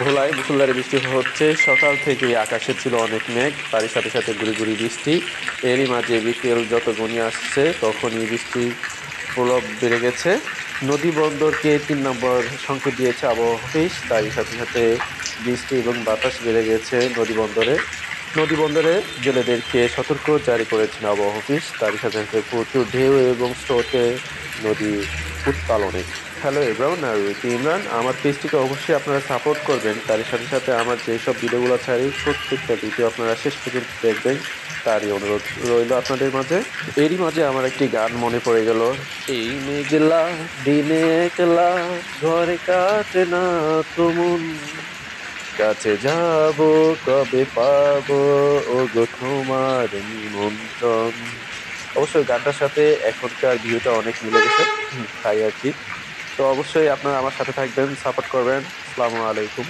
ভোলায় মুষলধারে বৃষ্টি হচ্ছে। সকাল থেকেই আকাশে ছিল অনেক মেঘ, তারই সাথে সাথে গুড়ি গুড়ি বৃষ্টি। এরই মাঝে বিকেল যত ঘনিয়ে আসছে তখনই বৃষ্টির প্রভাব বেড়ে গেছে। নদী বন্দরকে ৩ নম্বর সংকেত দিয়েছে আবহাওয়া অফিস, তারই সাথে সাথে বৃষ্টি এবং বাতাস বেড়ে গেছে নদী বন্দরে। নদী বন্দরে জেলেদেরকে সতর্ক জারি করেছেন আবহাওয়া অফিস, তারই সাথে সাথে প্রচুর ঢেউ এবং স্রোতে নদী উত্তাল অনেক। হ্যালো এভরিওয়ান, আমি ইমরান। আমার পেজটিকে অবশ্যই আপনারা সাপোর্ট করবেন, তার সাথে সাথে আমার যেসব ভিডিওগুলো ছাড়ি প্রত্যেকটা ভিডিও আপনারা শেষ পর্যন্ত দেখবেন, তারই অনুরোধ রইল আপনাদের মাঝে। এরই মাঝে আমার একটি গান মনে পড়ে গেল। এই মেঘলা দিনে একলা ঘরে কাটে না তো মন, কাছে যাব কবে পাবো ও গো তোমার নিমন্ত্রণ। অবশ্যই গানটার সাথে এখনকার ভিউটা অনেক মিলে গেছে, তাই আর কি। তো অবশ্যই আপনারা আমার সাথে থাকবেন, সাপোর্ট করবেন। আসসালামু আলাইকুম।